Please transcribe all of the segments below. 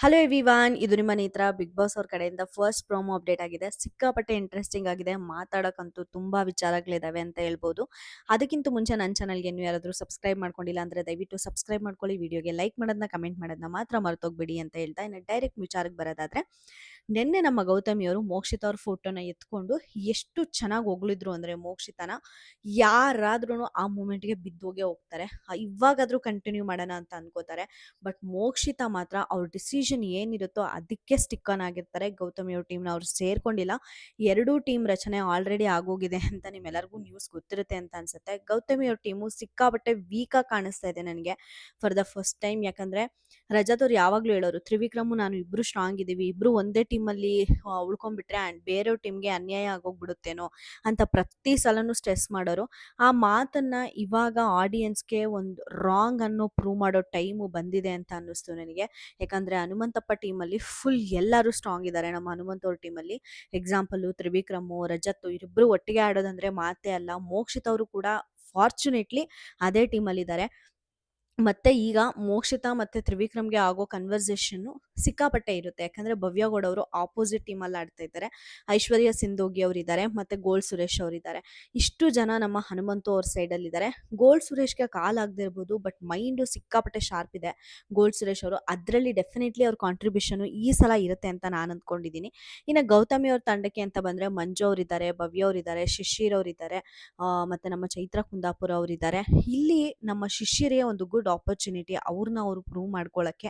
Hello everyone, ಇದು ನಿಮ್ಮ ನೇತ್ರ ಬಿಗ್ ಬಾಸ್ ಅವ್ರ ಕಡೆಯಿಂದ ಫಸ್ಟ್ ಪ್ರೋಮೋ ಅಪ್ಡೇಟ್ ಆಗಿದೆ. ಸಿಕ್ಕಾಪಟ್ಟೆ ಇಂಟ್ರೆಸ್ಟಿಂಗ್ ಆಗಿದೆ. ಮಾತಾಡೋಕ್ಕಂತೂ ತುಂಬಾ ವಿಚಾರಗಳಿದಾವೆ ಅಂತ ಹೇಳ್ಬೋದು. ಅದಕ್ಕಿಂತ ಮುಂಚೆ ನನ್ನ ಚಾನಲ್ಗೆ ನೀವು ಯಾರಾದರೂ ಸಬ್ಸ್ಕ್ರೈಬ್ ಮಾಡ್ಕೊಂಡಿಲ್ಲ ಅಂದರೆ ದಯವಿಟ್ಟು ಸಬ್ಸ್ಕ್ರೈಬ್ ಮಾಡ್ಕೊಳ್ಳಿ. ವಿಡಿಯೋಗೆ ಲೈಕ್ ಮಾಡೋದನ್ನ, ಕಮೆಂಟ್ ಮಾಡೋದನ್ನ ಮಾತ್ರ ಮರ್ತೋಗ್ಬೇಡಿ ಅಂತ ಹೇಳ್ತಾ ಇನ್ನು ಡೈರೆಕ್ಟ್ ವಿಚಾರಕ್ಕೆ ಬರೋದಾದ್ರೆ, ನಿನ್ನೆ ನಮ್ಮ ಗೌತಮಿಯವರು ಮೋಕ್ಷಿತ್ ಅವ್ರ ಫೋಟೋನ ಎತ್ಕೊಂಡು ಎಷ್ಟು ಚೆನ್ನಾಗಿ ಹೊಗಳಿದ್ರು ಅಂದರೆ ಮೋಕ್ಷಿತನ ಯಾರಾದ್ರೂ ಆ ಮೂಮೆಂಟ್ಗೆ ಬಿದ್ದೋಗೆ ಹೋಗ್ತಾರೆ. ಇವಾಗಾದ್ರೂ ಕಂಟಿನ್ಯೂ ಮಾಡೋಣ ಅಂತ ಅನ್ಕೋತಾರೆ. ಬಟ್ ಮೋಕ್ಷಿತ ಮಾತ್ರ ಅವ್ರ ಡಿಸಿಷನ್ ಏನಿರುತ್ತೋ ಅದಕ್ಕೆ ಸ್ಟಿಕ್ ಆನ್ ಆಗಿರ್ತಾರೆ. ಗೌತಮಿ ಅವ್ರ ಟೀಮ್ನ ಅವ್ರು ಸೇರ್ಕೊಂಡಿಲ್ಲ. ಎರಡೂ ಟೀಮ್ ರಚನೆ ಆಲ್ರೆಡಿ ಆಗೋಗಿದೆ ಅಂತ ನಿಮ್ಮೆಲ್ಲರಿಗೂ ನ್ಯೂಸ್ ಗೊತ್ತಿರುತ್ತೆ ಅಂತ ಅನ್ಸುತ್ತೆ. ಗೌತಮಿ ಅವ್ರ ಟೀಮು ಸಿಕ್ಕಾಪಟ್ಟೆ ವೀಕಾಗಿ ಕಾಣಿಸ್ತಾ ಇದೆ ನನಗೆ ಫಾರ್ ದ ಫಸ್ಟ್ ಟೈಮ್. ಯಾಕಂದ್ರೆ ರಜತ್ ಅವ್ರು ಯಾವಾಗ್ಲೂ ಹೇಳೋರು, ತ್ರಿವಿಕ್ರಮು ನಾನು ಇಬ್ರು ಸ್ಟ್ರಾಂಗ್ ಇದೀವಿ, ಇಬ್ರು ಒಂದೇ ಟೀಮಲ್ಲಿ ಉಳ್ಕೊಂಡ್ಬಿಟ್ರೆ ಅಂಡ್ ಬೇರೆಯವ್ರ ಟೀಮ್ಗೆ ಅನ್ಯಾಯ ಆಗೋಗ್ಬಿಡುತ್ತೇನೋ ಅಂತ ಪ್ರತಿ ಸಲನೂ ಸ್ಟ್ರೆಸ್ ಮಾಡೋರು. ಆ ಮಾತನ್ನ ಇವಾಗ ಆಡಿಯನ್ಸ್ಗೆ ಒಂದು ರಾಂಗ್ ಅನ್ನೋ ಪ್ರೂವ್ ಮಾಡೋ ಟೈಮು ಬಂದಿದೆ ಅಂತ ಅನ್ನಿಸ್ತು ನನಗೆ. ಯಾಕಂದ್ರೆ ಹನುಮಂತಪ್ಪ ಟೀಮಲ್ಲಿ ಫುಲ್ ಎಲ್ಲರೂ ಸ್ಟ್ರಾಂಗ್ ಇದ್ದಾರೆ. ನಮ್ಮ ಹನುಮಂತ ಅವ್ರ ಟೀಮಲ್ಲಿ ಎಕ್ಸಾಂಪಲ್ ತ್ರಿವಿಕ್ರಮು, ರಜತ್ ಇವರಿಬ್ರು ಒಟ್ಟಿಗೆ ಆಡೋದಂದ್ರೆ ಮಾತೇ ಅಲ್ಲ. ಮೋಕ್ಷಿತ್ ಅವರು ಕೂಡ ಫಾರ್ಚುನೇಟ್ಲಿ ಅದೇ ಟೀಮಲ್ಲಿದ್ದಾರೆ. ಮತ್ತೆ ಈಗ ಮೋಕ್ಷಿತ ಮತ್ತೆ ತ್ರಿವಿಕ್ರಮ್ಗೆ ಆಗೋ ಕನ್ವರ್ಸೇಷನ್ ಸಿಕ್ಕಾಪಟ್ಟೆ ಇರುತ್ತೆ. ಯಾಕಂದ್ರೆ ಭವ್ಯ ಗೌಡ ಅವರು ಆಪೋಸಿಟ್ ಟೀಮ್ ಅಲ್ಲಿ ಆಡ್ತಾ ಇದ್ದಾರೆ, ಐಶ್ವರ್ಯ ಸಿಂಧೋಗಿ ಅವರಿದ್ದಾರೆ, ಮತ್ತೆ ಗೋಲ್ಡ್ ಸುರೇಶ್ ಅವರಿದ್ದಾರೆ. ಇಷ್ಟು ಜನ ನಮ್ಮ ಹನುಮಂತು ಅವ್ರ ಸೈಡ್ ಅಲ್ಲಿ ಇದ್ದಾರೆ. ಗೋಲ್ಡ್ ಸುರೇಶ್ಗೆ ಕಾಲ್ ಆಗದೆ ಇರ್ಬೋದು, ಬಟ್ ಮೈಂಡ್ ಸಿಕ್ಕಾಪಟ್ಟೆ ಶಾರ್ಪ್ ಇದೆ ಗೋಲ್ಡ್ ಸುರೇಶ್ ಅವರು. ಅದರಲ್ಲಿ ಡೆಫಿನೆಟ್ಲಿ ಅವ್ರ ಕಾಂಟ್ರಿಬ್ಯೂಷನ್ ಈ ಸಲ ಇರುತ್ತೆ ಅಂತ ನಾನು ಅಂದ್ಕೊಂಡಿದ್ದೀನಿ. ಇನ್ನು ಗೌತಮಿ ಅವ್ರ ತಂಡಕ್ಕೆ ಅಂತ ಬಂದ್ರೆ ಮಂಜು ಅವರಿದ್ದಾರೆ, ಭವ್ಯ ಅವರಿದ್ದಾರೆ, ಶಿಶಿರ್ ಅವರಿದ್ದಾರೆ, ಮತ್ತೆ ನಮ್ಮ ಚೈತ್ರ ಕುಂದಾಪುರ ಅವರಿದ್ದಾರೆ. ಇಲ್ಲಿ ನಮ್ಮ ಶಿಷ್ಯರಿಗೆ ಒಂದು ಗುಡ್ ಆಪರ್ಚುನಿಟಿ, ಅವ್ರನ್ನ ಅವರು ಪ್ರೂವ್ ಮಾಡ್ಕೊಳ್ಳೋಕ್ಕೆ.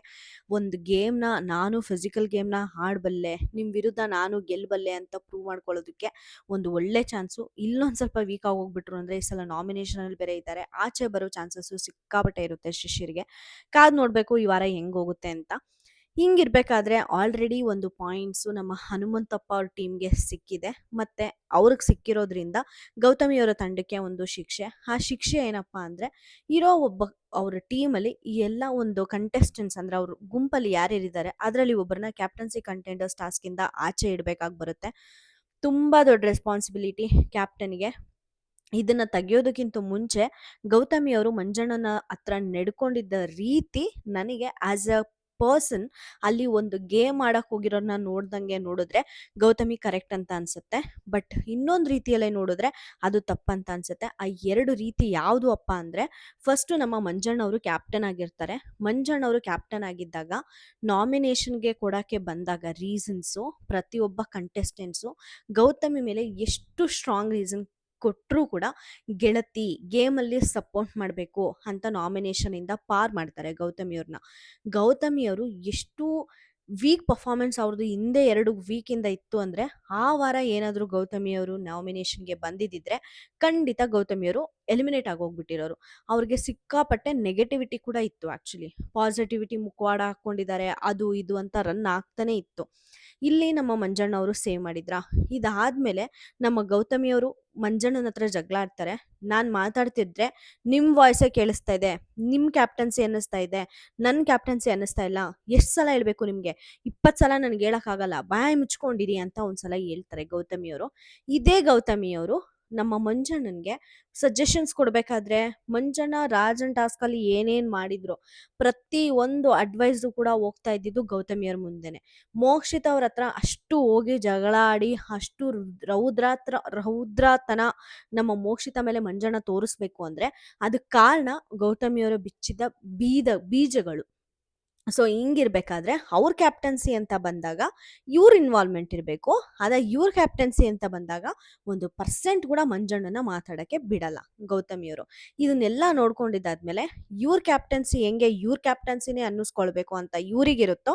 ಒಂದು ಗೇಮ್ನ ನಾನು ಫಿಸಿಕಲ್ ಗೇಮ್ನ ಆಡಬಲ್ಲೆ, ನಿಮ್ಮ ವಿರುದ್ಧ ನಾನು ಗೆಲ್ಲಬಲ್ಲೆ ಅಂತ ಪ್ರೂವ್ ಮಾಡ್ಕೊಳ್ಳೋದಕ್ಕೆ ಒಂದು ಒಳ್ಳೆ ಚಾನ್ಸು. ಇಲ್ಲೊಂದು ಸ್ವಲ್ಪ ವೀಕ್ ಆಗಿ ಹೋಗ್ಬಿಟ್ರು ಅಂದರೆ ಈ ಸಲ ನಾಮಿನೇಷನಲ್ಲಿ ಬೇರೆ ಇದ್ದಾರೆ, ಆಚೆ ಬರೋ ಚಾನ್ಸಸ್ಸು ಸಿಕ್ಕಾಪಟ್ಟೆ ಇರುತ್ತೆ ಶಿಷ್ಯರಿಗೆ. ಕಾದ್ ನೋಡಬೇಕು ಈ ವಾರ ಹೆಂಗೆ ಹೋಗುತ್ತೆ ಅಂತ. ಹಿಂಗಿರ್ಬೇಕಾದ್ರೆ ಆಲ್ರೆಡಿ ಒಂದು ಪಾಯಿಂಟ್ಸು ನಮ್ಮ ಹನುಮಂತಪ್ಪ ಅವ್ರ ಟೀಮ್ಗೆ ಸಿಕ್ಕಿದೆ. ಮತ್ತೆ ಅವ್ರಿಗೆ ಸಿಕ್ಕಿರೋದ್ರಿಂದ ಗೌತಮಿಯವರ ತಂಡಕ್ಕೆ ಒಂದು ಶಿಕ್ಷೆ. ಆ ಶಿಕ್ಷೆ ಏನಪ್ಪ ಅಂದರೆ, ಇರೋ ಒಬ್ಬ ಅವ್ರ ಟೀಮಲ್ಲಿ ಎಲ್ಲ ಒಂದು ಕಂಟೆಸ್ಟೆಂಟ್ಸ್ ಅಂದರೆ ಅವ್ರ ಗುಂಪಲ್ಲಿ ಯಾರ್ಯಾರಿದ್ದಾರೆ ಅದರಲ್ಲಿ ಒಬ್ಬರನ್ನ ಕ್ಯಾಪ್ಟನ್ಸಿ ಕಂಟೆಂಡರ್ಸ್ ಟಾಸ್ಕಿಂದ ಆಚೆ ಇಡಬೇಕಾಗಿ ಬರುತ್ತೆ. ತುಂಬ ದೊಡ್ಡ ರೆಸ್ಪಾನ್ಸಿಬಿಲಿಟಿ ಕ್ಯಾಪ್ಟನ್ಗೆ. ಇದನ್ನ ತೆಗೆಯೋದಕ್ಕಿಂತ ಮುಂಚೆ ಗೌತಮಿ ಅವರು ಮಂಜಣ್ಣನ ಹತ್ರ ನಡ್ಕೊಂಡಿದ್ದ ರೀತಿ ನನಗೆ ಆಸ್ ಅ ಪರ್ಸನ್ ಅಲ್ಲಿ ಒಂದು ಗೇಮ್ ಆಡಕ್ ಹೋಗಿರೋನ್ನ ನೋಡಿದ್ರೆ ಗೌತಮಿ ಕರೆಕ್ಟ್ ಅಂತ ಅನ್ಸುತ್ತೆ. ಬಟ್ ಇನ್ನೊಂದು ರೀತಿಯಲ್ಲೇ ನೋಡಿದ್ರೆ ಅದು ತಪ್ಪಂತ ಅನ್ಸುತ್ತೆ. ಆ ಎರಡು ರೀತಿ ಯಾವುದು ಅಪ್ಪ ಅಂದ್ರೆ, ಫಸ್ಟ್ ನಮ್ಮ ಮಂಜಣ್ಣ ಅವರು ಕ್ಯಾಪ್ಟನ್ ಆಗಿರ್ತಾರೆ. ಮಂಜಣ್ಣ ಅವರು ಕ್ಯಾಪ್ಟನ್ ಆಗಿದ್ದಾಗ ನಾಮಿನೇಷನ್ಗೆ ಕೊಡಕ್ಕೆ ಬಂದಾಗ ರೀಸನ್ಸು ಪ್ರತಿಯೊಬ್ಬ ಕಂಟೆಸ್ಟೆಂಟ್ಸು ಗೌತಮಿ ಮೇಲೆ ಎಷ್ಟು ಸ್ಟ್ರಾಂಗ್ ರೀಸನ್ ಕೊಟ್ಟರೂ ಕೂಡ ಗೆಳತಿ ಗೇಮಲ್ಲಿ ಸಪೋರ್ಟ್ ಮಾಡಬೇಕು ಅಂತ ನಾಮಿನೇಷನಿಂದ ಪಾರ್ ಮಾಡ್ತಾರೆ ಗೌತಮಿಯವ್ರನ್ನ. ಗೌತಮಿಯವರು ಎಷ್ಟು ವೀಕ್ ಪರ್ಫಾರ್ಮೆನ್ಸ್ ಅವ್ರದ್ದು ಹಿಂದೆ 2 ವೀಕಿಂದ ಇತ್ತು ಅಂದರೆ, ಆ ವಾರ ಏನಾದರೂ ಗೌತಮಿಯವರು ನಾಮಿನೇಷನ್ಗೆ ಬಂದಿದ್ದಿದ್ರೆ ಖಂಡಿತ ಗೌತಮಿಯವರು ಎಲಿಮಿನೇಟ್ ಆಗೋಗ್ಬಿಟ್ಟಿರೋರು. ಅವ್ರಿಗೆ ಸಿಕ್ಕಾಪಟ್ಟೆ ನೆಗೆಟಿವಿಟಿ ಕೂಡ ಇತ್ತು. ಆ್ಯಕ್ಚುಲಿ ಪಾಸಿಟಿವಿಟಿ ಮುಖವಾಡ ಹಾಕ್ಕೊಂಡಿದ್ದಾರೆ, ಅದು ಇದು ಅಂತ ರನ್ ಆಗ್ತಾನೆ ಇತ್ತು. ಇಲ್ಲಿ ನಮ್ಮ ಮಂಜಣ್ಣ ಅವರು ಸೇವ್ ಮಾಡಿದ್ರ. ಇದಾದ್ಮೇಲೆ ನಮ್ಮ ಗೌತಮಿಯವರು ಮಂಜಣ್ಣನ ಹತ್ರ ಜಗಳ ಆಡ್ತಾರೆ. ನಾನು ಮಾತಾಡ್ತಿದ್ರೆ ನಿಮ್ಮ ವಾಯ್ಸೇ ಕೇಳಿಸ್ತಾ ಇದೆ, ನಿಮ್ಮ ಕ್ಯಾಪ್ಟನ್ಸಿ ಅನ್ನಿಸ್ತಾ ಇದೆ, ನನ್ನ ಕ್ಯಾಪ್ಟನ್ಸಿ ಅನ್ನಿಸ್ತಾ ಇಲ್ಲ, ಎಷ್ಟು ಸಲ ಹೇಳ್ಬೇಕು ನಿಮಗೆ, 20 ಸಲ ನನಗೆ ಹೇಳೋಕ್ಕಾಗಲ್ಲ, ಬಾಯಿ ಮುಚ್ಕೊಂಡಿರಿ ಅಂತ ಒಂದ್ಸಲ ಹೇಳ್ತಾರೆ ಗೌತಮಿಯವರು. ಇದೇ ಗೌತಮಿಯವರು ನಮ್ಮ ಮಂಜಣ್ಣನಿಗೆ ಸಜೆಷನ್ಸ್ ಕೊಡಬೇಕಾದ್ರೆ, ಮಂಜಣ್ಣ ರಾಜನ್ ಟಾಸ್ಕಲ್ಲಿ ಏನೇನು ಮಾಡಿದ್ರು ಪ್ರತಿ ಒಂದು ಅಡ್ವೈಸು ಕೂಡ ಹೋಗ್ತಾ ಇದ್ದಿದ್ದು ಗೌತಮಿಯವ್ರ ಮುಂದೆನೆ. ಮೋಕ್ಷಿತ ಅವ್ರ ಹತ್ರ ಅಷ್ಟು ಹೋಗಿ ಜಗಳ ಆಡಿ ಅಷ್ಟು ರೌದ್ರತನ ನಮ್ಮ ಮೋಕ್ಷಿತ ಮೇಲೆ ಮಂಜಣ್ಣ ತೋರಿಸ್ಬೇಕು ಅಂದ್ರೆ ಅದಕ್ಕೆ ಕಾರಣ ಗೌತಮಿಯವರು ಬಿಚ್ಚಿದ ಬೀಜಗಳು. ಸೊ ಹಿಂಗಿರ್ಬೇಕಾದ್ರೆ ಅವ್ರ ಕ್ಯಾಪ್ಟನ್ಸಿ ಅಂತ ಬಂದಾಗ ಇವ್ರ ಇನ್ವಾಲ್ವ್ಮೆಂಟ್ ಇರಬೇಕು. ಅದ ಇವ್ರ ಕ್ಯಾಪ್ಟನ್ಸಿ ಅಂತ ಬಂದಾಗ 1% ಕೂಡ ಮಂಜಣ್ಣನ ಮಾತಾಡಕ್ಕೆ ಬಿಡಲ್ಲ ಗೌತಮಿಯವರು. ಇದನ್ನೆಲ್ಲ ನೋಡ್ಕೊಂಡಿದ್ದಾದ್ಮೇಲೆ ಇವ್ರ ಕ್ಯಾಪ್ಟನ್ಸಿ ಹೆಂಗೆ ಇವ್ರ ಕ್ಯಾಪ್ಟನ್ಸಿನೇ ಅನ್ನಿಸ್ಕೊಳ್ಬೇಕು ಅಂತ ಇವ್ರಿಗಿರುತ್ತೋ,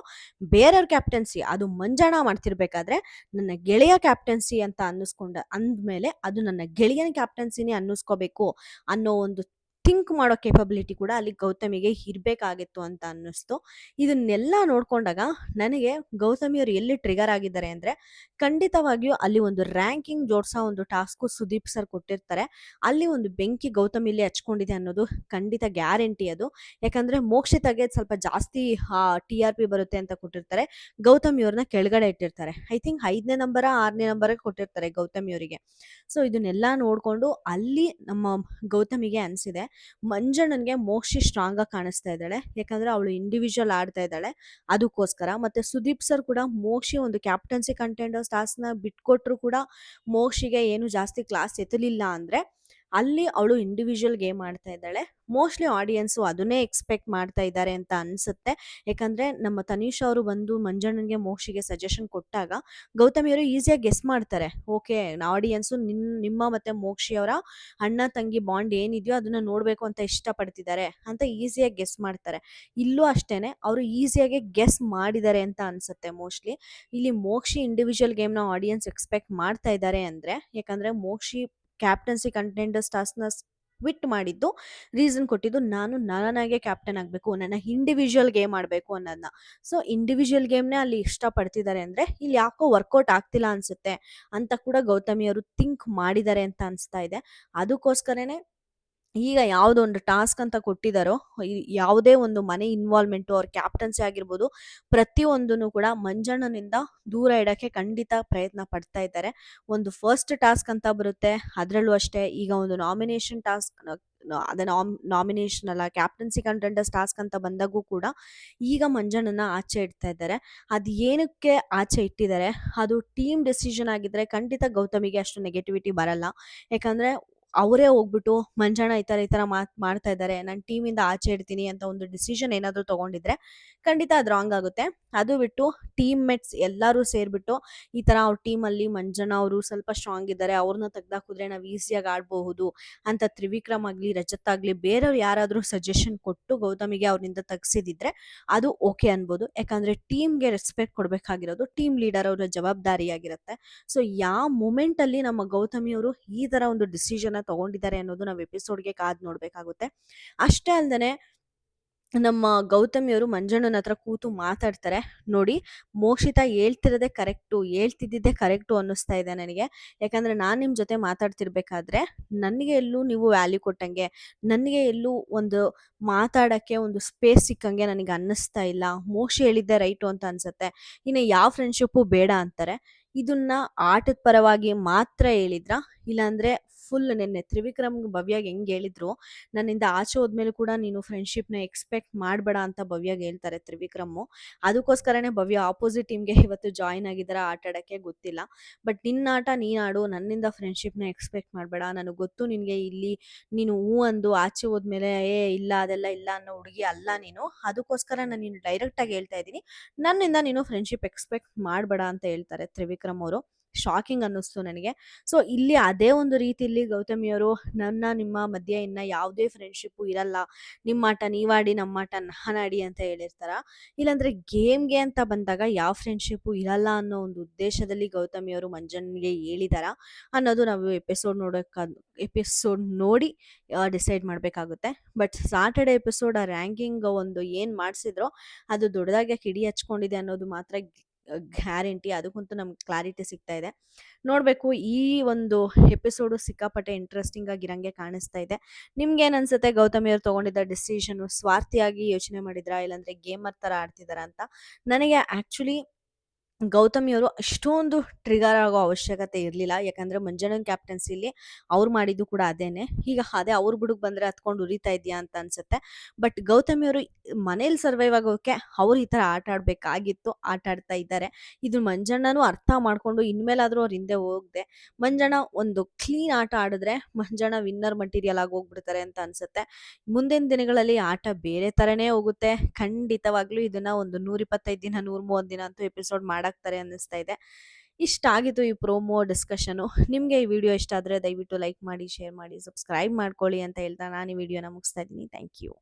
ಬೇರೆಯವ್ರ ಕ್ಯಾಪ್ಟನ್ಸಿ ಅದು ಮಂಜಣ್ಣ ಮಾಡ್ತಿರ್ಬೇಕಾದ್ರೆ ನನ್ನ ಗೆಳೆಯ ಕ್ಯಾಪ್ಟನ್ಸಿ ಅಂತ ಅಂದ್ಮೇಲೆ ಅದು ನನ್ನ ಗೆಳೆಯನ ಕ್ಯಾಪ್ಟನ್ಸಿನೇ ಅನ್ನಿಸ್ಕೋಬೇಕು ಅನ್ನೋ ಒಂದು ಥಿಂಕ್ ಮಾಡೋ ಕೇಪಬಿಲಿಟಿ ಕೂಡ ಅಲ್ಲಿ ಗೌತಮಿಗೆ ಇರಬೇಕಾಗಿತ್ತು ಅಂತ ಅನ್ನಿಸ್ತು. ಇದನ್ನೆಲ್ಲ ನೋಡ್ಕೊಂಡಾಗ ನನಗೆ ಗೌತಮಿಯವರು ಎಲ್ಲಿ ಟ್ರಿಗರ್ ಆಗಿದ್ದಾರೆ ಅಂದರೆ, ಖಂಡಿತವಾಗಿಯೂ ಅಲ್ಲಿ ಒಂದು ರ್ಯಾಂಕಿಂಗ್ ಜೋಡಿಸೋ ಒಂದು ಟಾಸ್ಕು ಸುದೀಪ್ ಸರ್ ಕೊಟ್ಟಿರ್ತಾರೆ. ಅಲ್ಲಿ ಒಂದು ಬೆಂಕಿ ಗೌತಮಿಲಿ ಹಚ್ಕೊಂಡಿದೆ ಅನ್ನೋದು ಖಂಡಿತ ಗ್ಯಾರಂಟಿ ಅದು. ಯಾಕಂದರೆ ಮೋಕ್ಷಿತಾಗೆ ಸ್ವಲ್ಪ ಜಾಸ್ತಿ TRP ಬರುತ್ತೆ ಅಂತ ಕೊಟ್ಟಿರ್ತಾರೆ, ಗೌತಮಿಯವ್ರನ್ನ ಕೆಳಗಡೆ ಇಟ್ಟಿರ್ತಾರೆ. ಐ ಥಿಂಕ್ 5ನೇ ನಂಬರ 6ನೇ ನಂಬರೇ ಕೊಟ್ಟಿರ್ತಾರೆ ಗೌತಮಿಯವರಿಗೆ. ಸೊ ಇದನ್ನೆಲ್ಲ ನೋಡಿಕೊಂಡು ಅಲ್ಲಿ ನಮ್ಮ ಗೌತಮಿಗೆ ಅನಿಸಿದೆ, ಮಂಜಣ್ಣನ್ಗೆ ಮೋಕ್ಷಿ ಸ್ಟ್ರಾಂಗ್ ಆಗಿ ಕಾಣಿಸ್ತಾ ಇದ್ದಾಳೆ, ಯಾಕಂದ್ರೆ ಅವಳು ಇಂಡಿವಿಜುವಲ್ ಆಡ್ತಾ ಇದ್ದಾಳೆ ಅದಕ್ಕೋಸ್ಕರ. ಮತ್ತೆ ಸುದೀಪ್ ಸರ್ ಕೂಡ ಮೋಕ್ಷಿ ಒಂದು ಕ್ಯಾಪ್ಟನ್ಸಿ ಕಂಟೆಂಡರ್ಸ್ ಟಾಸ್ಕ್ ನ ಬಿಟ್ಕೊಟ್ರು ಕೂಡ ಮೋಕ್ಷಿಗೆ ಏನು ಜಾಸ್ತಿ ಕ್ಲಾಸ್ ಎತ್ತಲಿಲ್ಲ ಅಂದ್ರೆ ಅಲ್ಲಿ ಅವಳು ಇಂಡಿವಿಜುವಲ್ ಗೇಮ್ ಆಡ್ತಾ ಇದ್ದಾಳೆ. ಮೋಸ್ಟ್ಲಿ ಆಡಿಯನ್ಸು ಅದನ್ನೇ ಎಕ್ಸ್ಪೆಕ್ಟ್ ಮಾಡ್ತಾ ಇದ್ದಾರೆ ಅಂತ ಅನ್ಸುತ್ತೆ. ಯಾಕಂದ್ರೆ ನಮ್ಮ ತನೀಶ್ ಅವರು ಬಂದು ಮಂಜಣ್ಣನ್ಗೆ ಮೋಕ್ಷಿಗೆ ಸಜೆಷನ್ ಕೊಟ್ಟಾಗ ಗೌತಮಿಯವರು ಈಸಿಯಾಗಿ ಗೆಸ್ ಮಾಡ್ತಾರೆ. ಓಕೆ, ಆಡಿಯನ್ಸು ನಿಮ್ಮ ಮತ್ತೆ ಮೋಕ್ಷಿ ಅವರ ಅಣ್ಣ ತಂಗಿ ಬಾಂಡ್ ಏನಿದೆಯೋ ಅದನ್ನ ನೋಡ್ಬೇಕು ಅಂತ ಇಷ್ಟಪಡ್ತಿದ್ದಾರೆ ಅಂತ ಈಸಿಯಾಗಿ ಗೆಸ್ ಮಾಡ್ತಾರೆ. ಇಲ್ಲೂ ಅಷ್ಟೇನೆ, ಅವರು ಈಸಿಯಾಗಿ ಗೆಸ್ ಮಾಡಿದ್ದಾರೆ ಅಂತ ಅನ್ಸುತ್ತೆ ಮೋಸ್ಟ್ಲಿ. ಇಲ್ಲಿ ಮೋಕ್ಷಿ ಇಂಡಿವಿಜುವಲ್ ಗೇಮ್ನ ಆಡಿಯನ್ಸ್ ಎಕ್ಸ್ಪೆಕ್ಟ್ ಮಾಡ್ತಾ ಇದ್ದಾರೆ ಅಂದ್ರೆ, ಯಾಕಂದ್ರೆ ಮೋಕ್ಷಿ ಕ್ಯಾಪ್ಟನ್ಸಿ ಕಂಟೆಂಡರ್ಸ್ ಟಾಸ್ಕ್ನ ಕ್ವಿಟ್ ಮಾಡಿದ್ದು ರೀಸನ್ ಕೊಟ್ಟಿದ್ದು, ನಾನು ನಾನಾಗೆ ಕ್ಯಾಪ್ಟನ್ ಆಗಬೇಕು, ನನ್ನ ಇಂಡಿವಿಜುವಲ್ ಗೇಮ್ ಆಡಬೇಕು ಅನ್ನೋದನ್ನ. ಸೊ ಇಂಡಿವಿಜುವಲ್ ಗೇಮ್ನೇ ಅಲ್ಲಿ ಇಷ್ಟಪಡ್ತಿದ್ದಾರೆ ಅಂದ್ರೆ ಇಲ್ಲಿ ಯಾಕೋ ವರ್ಕೌಟ್ ಆಗ್ತಿಲ್ಲ ಅನ್ಸುತ್ತೆ ಅಂತ ಕೂಡ ಗೌತಮಿ ಅವರು ಥಿಂಕ್ ಮಾಡಿದ್ದಾರೆ ಅಂತ ಅನ್ಸ್ತಾ ಇದೆ. ಅದಕ್ಕೋಸ್ಕರನೇ ಈಗ ಯಾವುದೋ ಒಂದು ಟಾಸ್ಕ್ ಅಂತ ಕೊಟ್ಟಿದ್ದಾರೋ, ಯಾವುದೇ ಒಂದು ಮನೆ ಇನ್ವಾಲ್ವ್ಮೆಂಟು ಅವ್ರ ಕ್ಯಾಪ್ಟನ್ಸಿ ಆಗಿರ್ಬೋದು, ಪ್ರತಿಯೊಂದನ್ನು ಕೂಡ ಮಂಜಣ್ಣನಿಂದ ದೂರ ಇಡಕ್ಕೆ ಖಂಡಿತ ಪ್ರಯತ್ನ ಪಡ್ತಾ ಇದ್ದಾರೆ. ಒಂದು ಫಸ್ಟ್ ಟಾಸ್ಕ್ ಅಂತ ಬರುತ್ತೆ, ಅದರಲ್ಲೂ ಅಷ್ಟೇ ಈಗ ಒಂದು ನಾಮಿನೇಷನ್ ಟಾಸ್ಕ್, ಅದೇ ನಾಮಿನೇಷನ್ ಅಲ್ಲ, ಕ್ಯಾಪ್ಟನ್ಸಿ ಕಂಟೆಂಡರ್ಸ್ ಟಾಸ್ಕ್ ಅಂತ ಬಂದಾಗೂ ಕೂಡ ಈಗ ಮಂಜಣ್ಣನ ಆಚೆ ಇಡ್ತಾ ಇದ್ದಾರೆ. ಅದು ಏನಕ್ಕೆ ಆಚೆ ಇಟ್ಟಿದ್ದಾರೆ, ಅದು ಟೀಮ್ ಡೆಸಿಷನ್ ಆಗಿದ್ರೆ ಖಂಡಿತ ಗೌತಮಿಗೆ ಅಷ್ಟು ನೆಗೆಟಿವಿಟಿ ಬರಲ್ಲ. ಯಾಕಂದ್ರೆ ಅವರೇ ಹೋಗ್ಬಿಟ್ಟು ಮಂಜಣ್ಣ ಈ ತರ ಮಾಡ್ತಾ ಇದ್ದಾರೆ, ನಾನು ಟೀಮಿಂದ ಆಚೆ ಇಡ್ತೀನಿ ಅಂತ ಒಂದು ಡಿಸಿಷನ್ ಏನಾದ್ರು ತಗೊಂಡಿದ್ರೆ ಖಂಡಿತ ಅದು ರಾಂಗ್ ಆಗುತ್ತೆ. ಅದು ಬಿಟ್ಟು ಟೀಮ್ ಮೇಟ್ಸ್ ಎಲ್ಲರೂ ಸೇರ್ಬಿಟ್ಟು ಈ ತರ ಅವ್ರ ಟೀಮಲ್ಲಿ ಮಂಜಣ್ಣ ಅವರು ಸ್ವಲ್ಪ ಸ್ಟ್ರಾಂಗ್ ಇದ್ದಾರೆ, ಅವ್ರನ್ನ ತೆಗ್ದಾಕಿದ್ರೆ ನಾವು ಈಸಿಯಾಗಿ ಆಡ್ಬಹುದು ಅಂತ ತ್ರಿವಿಕ್ರಮ್ ಆಗ್ಲಿ ರಜತ್ ಆಗ್ಲಿ ಬೇರೆಯವ್ರು ಯಾರಾದ್ರೂ ಸಜೆಷನ್ ಕೊಟ್ಟು ಗೌತಮಿಗೆ ಅವ್ರಿಂದ ತೆಗ್ಸಿದಿದ್ರೆ ಅದು ಓಕೆ ಅನ್ಬೋದು. ಯಾಕಂದ್ರೆ ಟೀಮ್ಗೆ ರೆಸ್ಪೆಕ್ಟ್ ಕೊಡ್ಬೇಕಾಗಿರೋದು ಟೀಮ್ ಲೀಡರ್ ಅವರ ಜವಾಬ್ದಾರಿಯಾಗಿರುತ್ತೆ. ಸೊ ಯಾವ ಮೂಮೆಂಟ್ ಅಲ್ಲಿ ನಮ್ಮ ಗೌತಮಿ ಅವರು ಈ ತರ ಒಂದು ಡಿಸಿಷನ್ ತಗೊಂಡಿದ್ದಾರೆ ಅನ್ನೋದು ನಾವು ಎಪಿಸೋಡ್ಗೆ ಕಾದ್ ನೋಡ್ಬೇಕಾಗುತ್ತೆ. ಅಷ್ಟೇ ಅಲ್ದೇನೆ ನಮ್ಮ ಗೌತಮಿಯವರು ಮಂಜಣ್ಣನ ಹತ್ರ ಕೂತು ಮಾತಾಡ್ತಾರೆ. ನೋಡಿ, ಮೋಕ್ಷಿತಾ ಹೇಳ್ತಿರೋದೇ ಕರೆಕ್ಟು, ಹೇಳ್ತಿದ್ದಿದ್ದೇ ಕರೆಕ್ಟು ಅನ್ನಿಸ್ತಾ ಇದೆ ನನಗೆ. ಯಾಕಂದ್ರೆ ನಾನು ನಿಮ್ಮ ಜೊತೆ ಮಾತಾಡ್ತಿರ್ಬೇಕಾದ್ರೆ ನನಗೆ ಎಲ್ಲೂ ನೀವು ವ್ಯಾಲ್ಯೂ ಕೊಟ್ಟಂಗೆ, ನನಗೆ ಎಲ್ಲೂ ಒಂದು ಮಾತಾಡಕ್ಕೆ ಒಂದು ಸ್ಪೇಸ್ ಸಿಕ್ಕಂಗೆ ನನಗೆ ಅನ್ನಿಸ್ತಾ ಇಲ್ಲ. ಮೋಕ್ಷಿ ಹೇಳಿದ್ದೆ ರೈಟು ಅಂತ ಅನ್ಸುತ್ತೆ. ಇನ್ನು ಯಾವ ಫ್ರೆಂಡ್ಶಿಪ್ಪು ಬೇಡ ಅಂತಾರೆ. ಇದನ್ನ ಆಟದ ಪರವಾಗಿ ಮಾತ್ರ ಹೇಳಿದ್ರ, ಇಲ್ಲಾಂದ್ರೆ ಫುಲ್ ನಿನ್ನೆ ತ್ರಿವಿಕ್ರಮ್ ಭವ್ಯಾಗ್ ಹೆಂಗ್ ಹೇಳಿದ್ರು, ನನ್ನಿಂದ ಆಚೆ ಹೋದ್ಮೇಲೆ ಕೂಡ ನೀನು ಫ್ರೆಂಡ್ಶಿಪ್ನ ಎಕ್ಸ್ಪೆಕ್ಟ್ ಮಾಡಬೇಡ ಅಂತ ಭವ್ಯಾಗ್ ಹೇಳ್ತಾರೆ ತ್ರಿವಿಕ್ರಮ್. ಅದಕ್ಕೋಸ್ಕರನೇ ಭವ್ಯ ಆಪೋಸಿಟ್ ಟೀಮ್ಗೆ ಇವತ್ತು ಜಾಯ್ನ್ ಆಗಿದ್ದಾರೆ ಆಟ ಆಡಕ್ಕೆ, ಗೊತ್ತಿಲ್ಲ. ಬಟ್ ನಿನ್ನ ಆಟ ನೀನ್ ಆಡು, ನನ್ನಿಂದ ಫ್ರೆಂಡ್ಶಿಪ್ನ ಎಕ್ಸ್ಪೆಕ್ಟ್ ಮಾಡಬೇಡ. ನನಗೆ ಗೊತ್ತು ನಿನ್ಗೆ ಇಲ್ಲಿ ನೀನು ಹೂ ಅಂದು ಆಚೆ ಹೋದ್ಮೇಲೆ ಇಲ್ಲ ಅದೆಲ್ಲ ಇಲ್ಲ ಅನ್ನೋ ಹುಡುಗಿ ಅಲ್ಲ ನೀನು. ಅದಕ್ಕೋಸ್ಕರ ನಾನು ನೀನು ಡೈರೆಕ್ಟ್ ಆಗಿ ಹೇಳ್ತಾ ಇದ್ದೀನಿ, ನನ್ನಿಂದ ನೀನು ಫ್ರೆಂಡ್ಶಿಪ್ ಎಕ್ಸ್ಪೆಕ್ಟ್ ಮಾಡಬೇಡ ಅಂತ ಹೇಳ್ತಾರೆ ತ್ರಿವಿಕ್ರಮ್ ಅವರು. ಶಾಕಿಂಗ್ ಅನ್ನಿಸ್ತು ನನಗೆ. ಸೊ ಇಲ್ಲಿ ಅದೇ ಒಂದು ರೀತಿಯಲ್ಲಿ ಗೌತಮಿಯವರು ನಿಮ್ಮ ಮಧ್ಯೆ ಇನ್ನ ಯಾವುದೇ ಫ್ರೆಂಡ್ಶಿಪ್ಪು ಇರಲ್ಲ, ನಿಮ್ಮ ಆಟ ನೀವಾಡಿ ನಮ್ಮ ಆಟ ನಾನಾಡಿ ಅಂತ ಹೇಳಿರ್ತಾರ. ಇಲ್ಲಾಂದ್ರೆ ಗೇಮ್ಗೆ ಅಂತ ಬಂದಾಗ ಯಾವ ಫ್ರೆಂಡ್ಶಿಪ್ಪು ಇರಲ್ಲ ಅನ್ನೋ ಒಂದು ಉದ್ದೇಶದಲ್ಲಿ ಗೌತಮಿಯವರು ಮಂಜನ್ಗೆ ಹೇಳಿದಾರ ಅನ್ನೋದು ನಾವು ಎಪಿಸೋಡ್ ನೋಡಿ ಡಿಸೈಡ್ ಮಾಡಬೇಕಾಗುತ್ತೆ. ಬಟ್ ಸಾಟರ್ಡೆ ಎಪಿಸೋಡ್ ಆ ರ್ಯಾಂಕಿಂಗ್ ಒಂದು ಏನು ಮಾಡಿಸಿದ್ರೋ ಅದು ದೊಡ್ಡದಾಗಿ ಕಿಡಿ ಹಚ್ಕೊಂಡಿದೆ ಅನ್ನೋದು ಮಾತ್ರ ಗ್ಯಾರಂಟಿ. ಅದಕ್ಕಂತೂ ನಮ್ಗೆ ಕ್ಲಾರಿಟಿ ಸಿಗ್ತಾ ಇದೆ. ನೋಡ್ಬೇಕು, ಈ ಒಂದು ಎಪಿಸೋಡು ಸಿಕ್ಕಾಪಟ್ಟೆ ಇಂಟ್ರೆಸ್ಟಿಂಗ್ ಆಗಿರಂಗೆ ಕಾಣಿಸ್ತಾ ಇದೆ. ನಿಮ್ಗೆ ಏನ್ ಅನ್ಸುತ್ತೆ, ಗೌತಮಿ ಅವ್ರು ತಗೊಂಡಿದ್ದ ಡಿಸಿಷನ್ ಸ್ವಾರ್ಥಿಯಾಗಿ ಯೋಚನೆ ಮಾಡಿದ್ರಾ, ಇಲ್ಲಾಂದ್ರೆ ಗೇಮರ್ ತರ ಆಡ್ತಿದಾರ ಅಂತ? ನನಗೆ ಆಕ್ಚುಲಿ ಗೌತಮಿಯವರು ಅಷ್ಟೊಂದು ಟ್ರಿಗರ್ ಆಗೋ ಅವಶ್ಯಕತೆ ಇರಲಿಲ್ಲ. ಯಾಕಂದ್ರೆ ಮಂಜಣ್ಣನ ಕ್ಯಾಪ್ಟನ್ಸಿಲಿ ಅವ್ರು ಮಾಡಿದ್ದು ಕೂಡ ಅದೇನೆ. ಈಗ ಅದೇ ಅವ್ರ ಬುಡಕ್ ಬಂದ್ರೆ ಹತ್ಕೊಂಡು ಉರಿತಾ ಇದೆಯಾ ಅಂತ ಅನ್ಸುತ್ತೆ. ಬಟ್ ಗೌತಮಿಯವರು ಮನೇಲಿ ಸರ್ವೈವ್ ಆಗೋಕೆ ಅವ್ರು ಈ ತರ ಆಟ ಆಡ್ಬೇಕಾಗಿತ್ತು, ಆಟ ಆಡ್ತಾ ಇದ್ದಾರೆ. ಇದು ಮಂಜಣ್ಣನು ಅರ್ಥ ಮಾಡ್ಕೊಂಡು ಇನ್ಮೇಲಾದ್ರೂ ಅವ್ರ ಹಿಂದೆ ಹೋಗದೆ ಮಂಜಣ್ಣ ಒಂದು ಕ್ಲೀನ್ ಆಟ ಆಡಿದ್ರೆ ಮಂಜಣ್ಣ ವಿನ್ನರ್ ಮಟೀರಿಯಲ್ ಆಗಿ ಹೋಗ್ಬಿಡ್ತಾರೆ ಅಂತ ಅನ್ಸುತ್ತೆ. ಮುಂದಿನ ದಿನಗಳಲ್ಲಿ ಆಟ ಬೇರೆ ತರನೇ ಹೋಗುತ್ತೆ. ಖಂಡಿತವಾಗ್ಲೂ ಇದನ್ನ ಒಂದು 125 ದಿನ 130 ದಿನ ಅಂತೂ ಎಪಿಸೋಡ್ ಮಾಡಾಕ್ತಾರೆ ಅನ್ನಿಸ್ತಾ ಇದೆ. ಇಷ್ಟ ಆಗಿತ್ತು ಈ ಪ್ರೋಮೋ ಡಿಸ್ಕಷನು. ನಿಮ್ಗೆ ಈ ವಿಡಿಯೋ ಇಷ್ಟ ಆದ್ರೆ ದಯವಿಟ್ಟು ಲೈಕ್ ಮಾಡಿ, ಶೇರ್ ಮಾಡಿ, ಸಬ್ಸ್ಕ್ರೈಬ್ ಮಾಡ್ಕೊಳ್ಳಿ ಅಂತ ಹೇಳ್ತಾ ನಾನು ಈ ವಿಡಿಯೋನ ಮುಗಿಸ್ತಾ ಇದ್ದೀನಿ. Thank you.